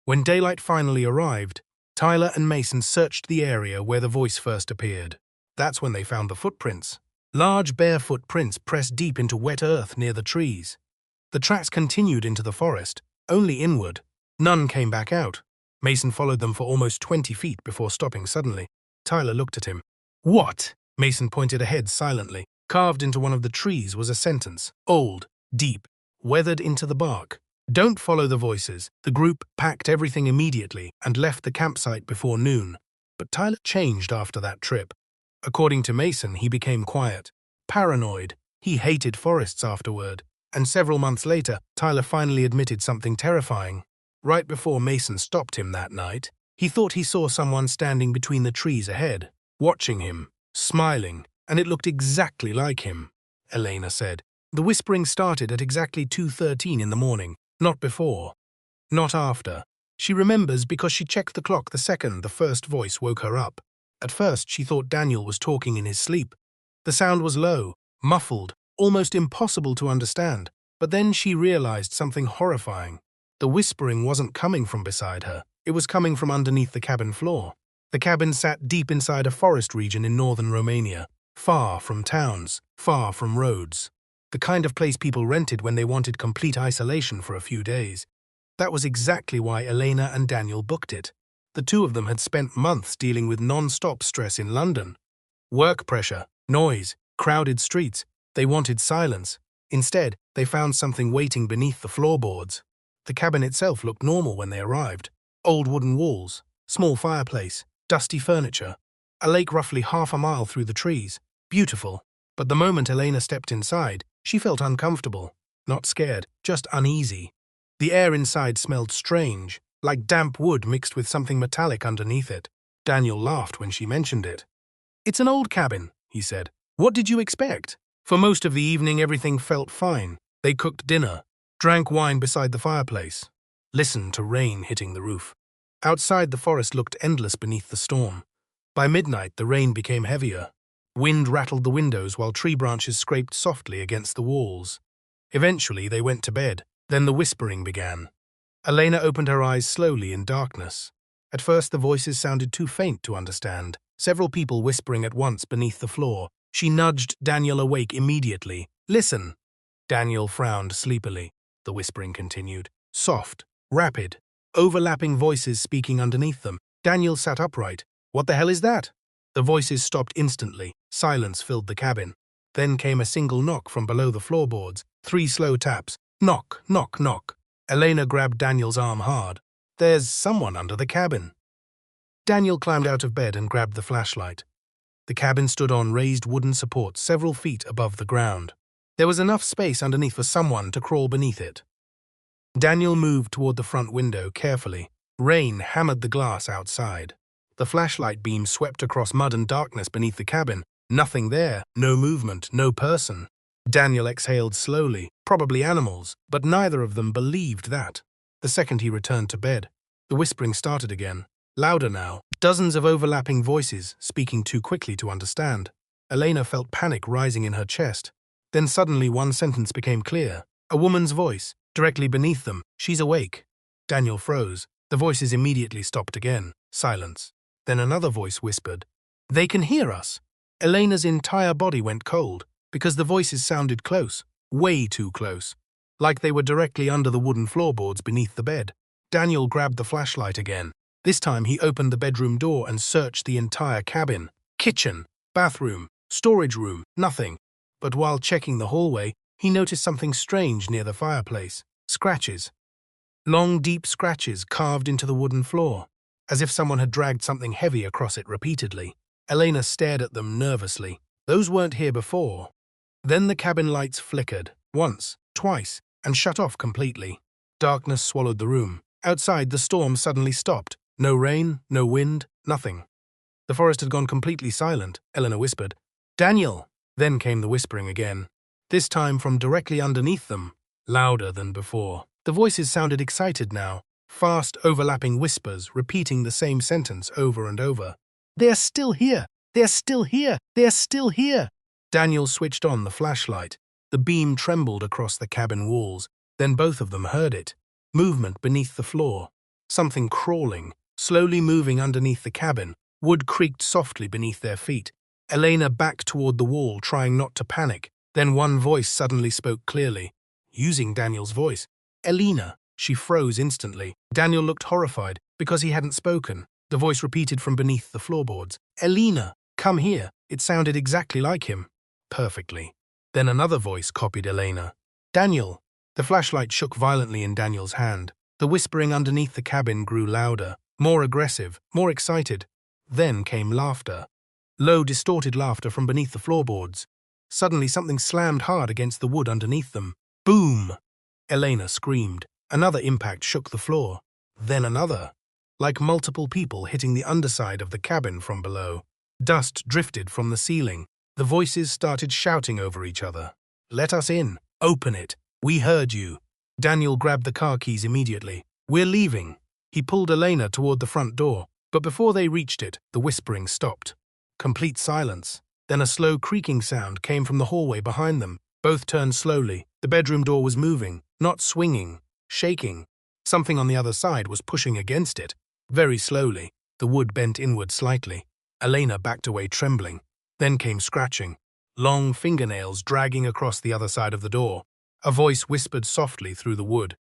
A: When daylight finally arrived, Tyler and Mason searched the area where the voice first appeared. That's when they found the footprints. Large bare footprints pressed deep into wet earth near the trees. The tracks continued into the forest, only inward. None came back out. Mason followed them for almost 20 feet before stopping suddenly. Tyler looked at him. "What?" Mason pointed ahead silently. Carved into one of the trees was a sentence, old, deep, weathered into the bark. "Don't follow the voices." The group packed everything immediately and left the campsite before noon. But Tyler changed after that trip. According to Mason, he became quiet, paranoid. He hated forests afterward. And several months later, Tyler finally admitted something terrifying. Right before Mason stopped him that night, he thought he saw someone standing between the trees ahead, watching him, smiling, and it looked exactly like him, Elena said. The whispering started at exactly 2:13 in the morning, not before, not after. She remembers because she checked the clock the second the first voice woke her up. At first, she thought Daniel was talking in his sleep. The sound was low, muffled, almost impossible to understand. But then she realized something horrifying. The whispering wasn't coming from beside her. It was coming from underneath the cabin floor. The cabin sat deep inside a forest region in northern Romania, far from towns, far from roads. The kind of place people rented when they wanted complete isolation for a few days. That was exactly why Elena and Daniel booked it. The two of them had spent months dealing with non-stop stress in London. Work pressure, noise, crowded streets. They wanted silence. Instead, they found something waiting beneath the floorboards. The cabin itself looked normal when they arrived. Old wooden walls, small fireplace, dusty furniture, a lake roughly half a mile through the trees. Beautiful. But the moment Elena stepped inside, she felt uncomfortable. Not scared, just uneasy. The air inside smelled strange, like damp wood mixed with something metallic underneath it. Daniel laughed when she mentioned it. "It's an old cabin," he said. "What did you expect?" For most of the evening, everything felt fine. They cooked dinner, drank wine beside the fireplace, listened to rain hitting the roof. Outside, the forest looked endless beneath the storm. By midnight, the rain became heavier. Wind rattled the windows while tree branches scraped softly against the walls. Eventually, they went to bed. Then the whispering began. Elena opened her eyes slowly in darkness. At first, the voices sounded too faint to understand. Several people whispering at once beneath the floor. She nudged Daniel awake immediately. "Listen." Daniel frowned sleepily. The whispering continued. Soft, rapid, overlapping voices speaking underneath them. Daniel sat upright. "What the hell is that?" The voices stopped instantly. Silence filled the cabin. Then came a single knock from below the floorboards. 3 slow taps. Knock, knock, knock. Elena grabbed Daniel's arm hard. "There's someone under the cabin." Daniel climbed out of bed and grabbed the flashlight. The cabin stood on raised wooden supports several feet above the ground. There was enough space underneath for someone to crawl beneath it. Daniel moved toward the front window carefully. Rain hammered the glass outside. The flashlight beam swept across mud and darkness beneath the cabin. Nothing there, no movement, no person. Daniel exhaled slowly, probably animals, but neither of them believed that. The second he returned to bed, the whispering started again. Louder now, dozens of overlapping voices, speaking too quickly to understand. Elena felt panic rising in her chest. Then suddenly one sentence became clear. A woman's voice, directly beneath them. "She's awake." Daniel froze. The voices immediately stopped again. Silence. Then another voice whispered, "They can hear us." Elena's entire body went cold, because the voices sounded close, way too close, like they were directly under the wooden floorboards beneath the bed. Daniel grabbed the flashlight again. This time he opened the bedroom door and searched the entire cabin. Kitchen, bathroom, storage room, nothing. But while checking the hallway, he noticed something strange near the fireplace. Scratches. Long, deep scratches carved into the wooden floor, as if someone had dragged something heavy across it repeatedly. Elena stared at them nervously. Those weren't here before. Then the cabin lights flickered, once, twice, and shut off completely. Darkness swallowed the room. Outside, the storm suddenly stopped. No rain, no wind, nothing. The forest had gone completely silent, Elena whispered. "Daniel!" Then came the whispering again, this time from directly underneath them, louder than before. The voices sounded excited now, fast, overlapping whispers repeating the same sentence over and over. "They're still here! They're still here! They're still here!" Daniel switched on the flashlight. The beam trembled across the cabin walls. Then both of them heard it. Movement beneath the floor. Something crawling, slowly moving underneath the cabin. Wood creaked softly beneath their feet. Elena backed toward the wall, trying not to panic. Then one voice suddenly spoke clearly, using Daniel's voice. "Elena." She froze instantly. Daniel looked horrified because he hadn't spoken. The voice repeated from beneath the floorboards. "Elena, come here." It sounded exactly like him. Perfectly. Then another voice copied Elena. "Daniel." The flashlight shook violently in Daniel's hand. The whispering underneath the cabin grew louder, more aggressive, more excited. Then came laughter. Low, distorted laughter from beneath the floorboards. Suddenly something slammed hard against the wood underneath them. Boom! Elena screamed. Another impact shook the floor. Then another, like multiple people hitting the underside of the cabin from below. Dust drifted from the ceiling. The voices started shouting over each other. "Let us in. Open it. We heard you." Daniel grabbed the car keys immediately. "We're leaving." He pulled Elena toward the front door, but before they reached it, the whispering stopped. Complete silence. Then a slow creaking sound came from the hallway behind them. Both turned slowly. The bedroom door was moving, not swinging, shaking. Something on the other side was pushing against it. Very slowly, the wood bent inward slightly. Elena backed away trembling. Then came scratching. long fingernails dragging across the other side of the door. A voice whispered softly through the wood.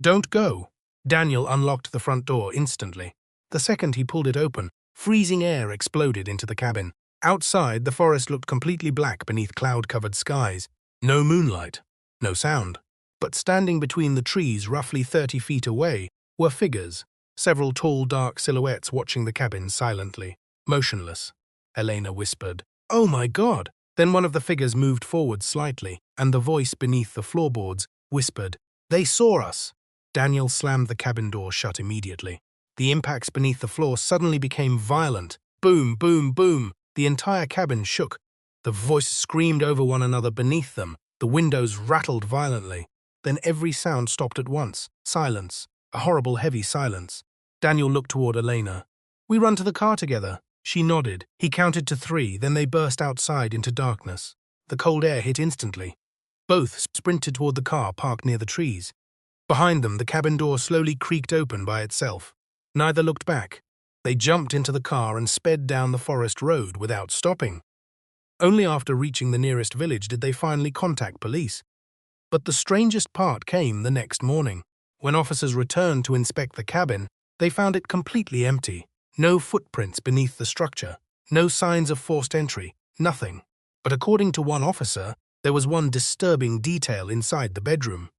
A: "Don't go." Daniel unlocked the front door instantly. The second he pulled it open, freezing air exploded into the cabin. Outside, the forest looked completely black beneath cloud-covered skies. No moonlight, no sound. But standing between the trees roughly 30 feet away were figures, several tall dark silhouettes watching the cabin silently. "Motionless," Elena whispered. "Oh my God!" Then one of the figures moved forward slightly, and the voice beneath the floorboards whispered, "They saw us." Daniel slammed the cabin door shut immediately. The impacts beneath the floor suddenly became violent. Boom, boom, boom. The entire cabin shook. The voices screamed over one another beneath them. The windows rattled violently. Then every sound stopped at once. Silence. A horrible, heavy silence. Daniel looked toward Elena. "We run to the car together." She nodded. He counted to 3, then they burst outside into darkness. The cold air hit instantly. Both sprinted toward the car parked near the trees. Behind them, the cabin door slowly creaked open by itself. Neither looked back. They jumped into the car and sped down the forest road without stopping. Only after reaching the nearest village did they finally contact police. But the strangest part came the next morning. When officers returned to inspect the cabin, they found it completely empty. No footprints beneath the structure. No signs of forced entry. Nothing. But according to one officer, there was one disturbing detail inside the bedroom.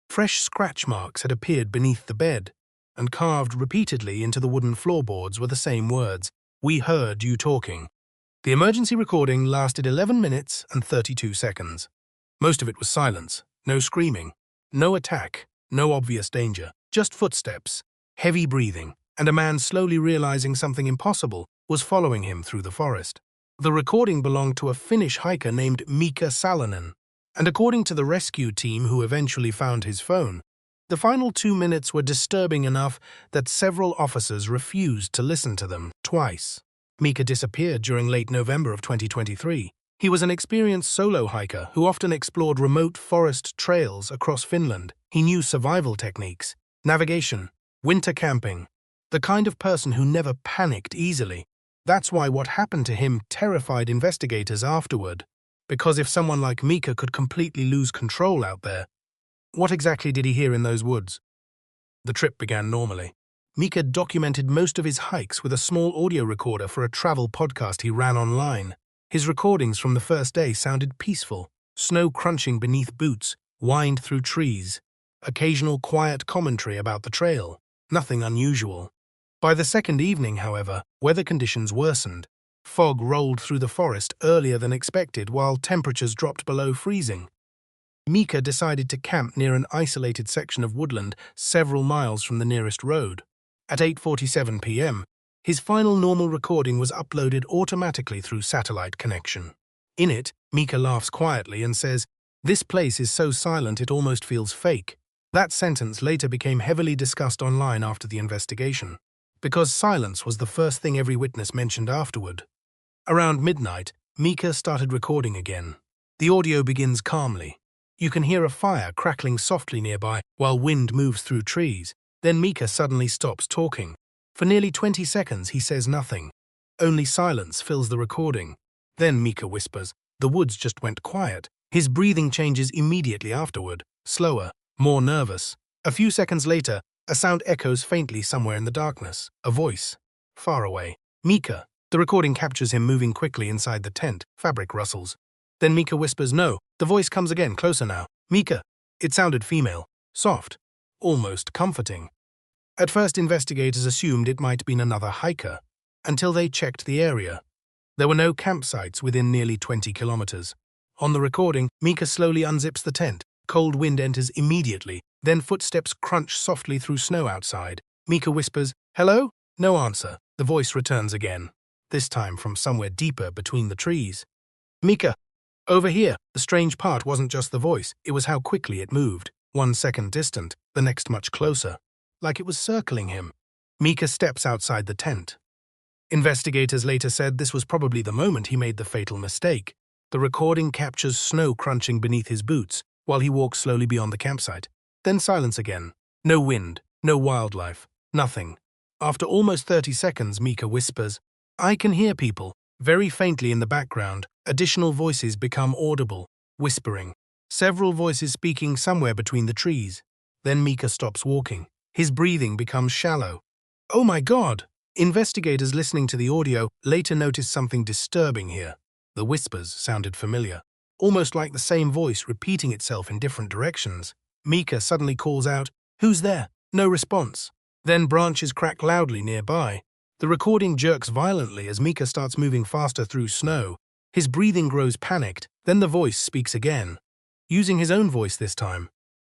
A: Fresh scratch marks had appeared beneath the bed, and carved repeatedly into the wooden floorboards were the same words, "We heard you talking." The emergency recording lasted 11 minutes and 32 seconds. Most of it was silence, no screaming, no attack, no obvious danger, just footsteps, heavy breathing, and a man slowly realizing something impossible was following him through the forest. The recording belonged to a Finnish hiker named Mika Salonen, and according to the rescue team who eventually found his phone, the final 2 minutes were disturbing enough that several officers refused to listen to them twice. Mika disappeared during late November of 2023. He was an experienced solo hiker who often explored remote forest trails across Finland. He knew survival techniques, navigation, winter camping, the kind of person who never panicked easily. That's why what happened to him terrified investigators afterward. Because if someone like Mika could completely lose control out there, what exactly did he hear in those woods? The trip began normally. Mika documented most of his hikes with a small audio recorder for a travel podcast he ran online. His recordings from the first day sounded peaceful, snow crunching beneath boots, wind through trees, occasional quiet commentary about the trail, nothing unusual. By the second evening, however, weather conditions worsened. Fog rolled through the forest earlier than expected while temperatures dropped below freezing. Mika decided to camp near an isolated section of woodland several miles from the nearest road. At 8:47 p.m., his final normal recording was uploaded automatically through satellite connection. In it, Mika laughs quietly and says, "This place is so silent it almost feels fake." That sentence later became heavily discussed online after the investigation, because silence was the first thing every witness mentioned afterward. Around midnight, Mika started recording again. The audio begins calmly. You can hear a fire crackling softly nearby while wind moves through trees. Then Mika suddenly stops talking. For nearly 20 seconds, he says nothing. Only silence fills the recording. Then Mika whispers, "The woods just went quiet." His breathing changes immediately afterward, slower, more nervous. A few seconds later, a sound echoes faintly somewhere in the darkness. A voice, far away. "Mika." The recording captures him moving quickly inside the tent. Fabric rustles. Then Mika whispers, "No." The voice comes again, closer now. "Mika." It sounded female, soft, almost comforting. At first, investigators assumed it might have been another hiker, until they checked the area. There were no campsites within nearly 20 kilometers. On the recording, Mika slowly unzips the tent. Cold wind enters immediately, then footsteps crunch softly through snow outside. Mika whispers, "Hello?" No answer. The voice returns again, this time from somewhere deeper between the trees. "Mika, over here." The strange part wasn't just the voice, it was how quickly it moved. 1 second distant, the next much closer, like it was circling him. Mika steps outside the tent. Investigators later said this was probably the moment he made the fatal mistake. The recording captures snow crunching beneath his boots while he walks slowly beyond the campsite. Then silence again. No wind, no wildlife, nothing. After almost 30 seconds, Mika whispers, "I can hear people." Very faintly in the background, additional voices become audible, whispering. Several voices speaking somewhere between the trees. Then Mika stops walking. His breathing becomes shallow. Oh my God! Investigators listening to the audio later noticed something disturbing here. The whispers sounded familiar, almost like the same voice repeating itself in different directions. Mika suddenly calls out, "Who's there?" No response. Then branches crack loudly nearby. The recording jerks violently as Mika starts moving faster through snow. His breathing grows panicked, then the voice speaks again. Using his own voice this time.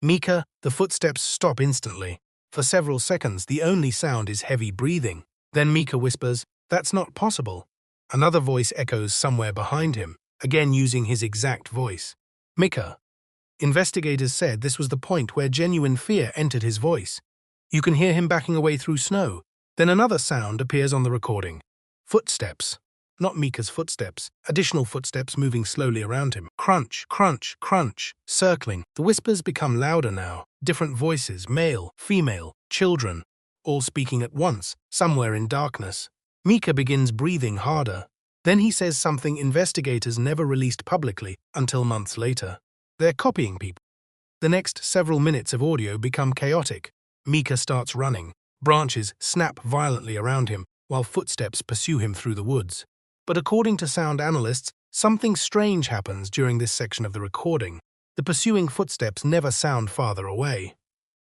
A: Mika, the footsteps stop instantly. For several seconds, the only sound is heavy breathing. Then Mika whispers, "That's not possible." Another voice echoes somewhere behind him, again using his exact voice. Mika. Investigators said this was the point where genuine fear entered his voice. You can hear him backing away through snow. Then another sound appears on the recording. Footsteps. Not Mika's footsteps. Additional footsteps moving slowly around him. Crunch, crunch, crunch, circling. The whispers become louder now. Different voices, male, female, children, all speaking at once, somewhere in darkness. Mika begins breathing harder. Then he says something investigators never released publicly until months later. They're copying people. The next several minutes of audio become chaotic. Mika starts running. Branches snap violently around him, while footsteps pursue him through the woods. But according to sound analysts, something strange happens during this section of the recording. The pursuing footsteps never sound farther away.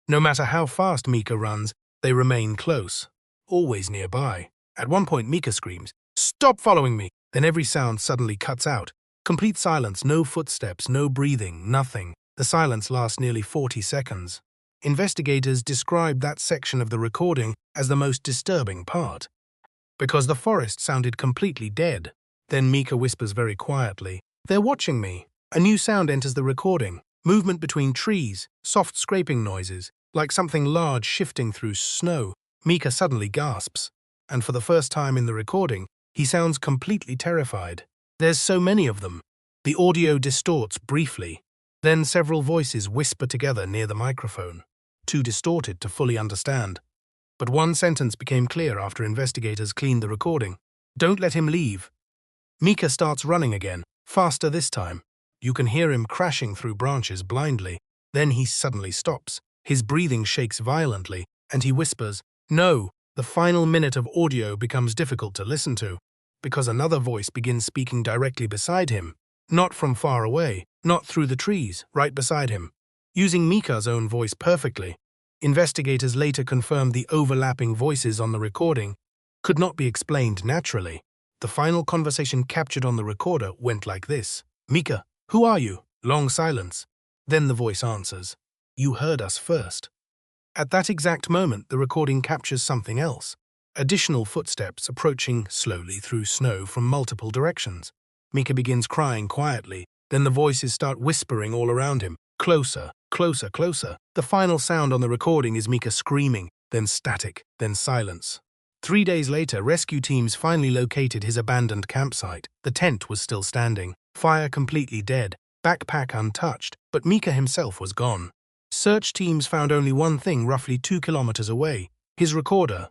A: No matter how fast Mika runs, they remain close, always nearby. At one point, Mika screams, "Stop following me!" Then every sound suddenly cuts out. Complete silence, no footsteps, no breathing, nothing. The silence lasts nearly 40 seconds. Investigators described that section of the recording as the most disturbing part, because the forest sounded completely dead. Then Mika whispers very quietly, "They're watching me." A new sound enters the recording. Movement between trees, soft scraping noises, like something large shifting through snow. Mika suddenly gasps, and for the first time in the recording, he sounds completely terrified. There's so many of them. The audio distorts briefly. Then several voices whisper together near the microphone, too distorted to fully understand. But one sentence became clear after investigators cleaned the recording. "Don't let him leave." Mika starts running again, faster this time. You can hear him crashing through branches blindly. Then he suddenly stops. His breathing shakes violently, and he whispers, "No." The final minute of audio becomes difficult to listen to, because another voice begins speaking directly beside him, not from far away, not through the trees, right beside him. Using Mika's own voice perfectly, investigators later confirmed the overlapping voices on the recording could not be explained naturally. The final conversation captured on the recorder went like this. "Mika, who are you?" Long silence. Then the voice answers, "You heard us first." At that exact moment, the recording captures something else. Additional footsteps approaching slowly through snow from multiple directions. Mika begins crying quietly. Then the voices start whispering all around him. Closer, closer, closer. The final sound on the recording is Mika screaming, then static, then silence. 3 days later, rescue teams finally located his abandoned campsite. The tent was still standing, fire completely dead, backpack untouched, but Mika himself was gone. Search teams found only one thing roughly 2 kilometers away, his recorder,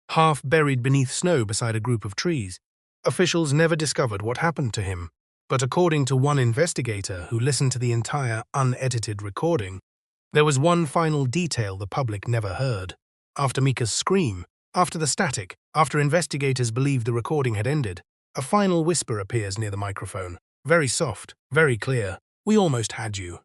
A: half buried beneath snow beside a group of trees. Officials never discovered what happened to him, but according to one investigator who listened to the entire unedited recording, there was one final detail the public never heard. After Mika's scream, after the static, after investigators believed the recording had ended, a final whisper appears near the microphone. Very soft, very clear. "We almost had you."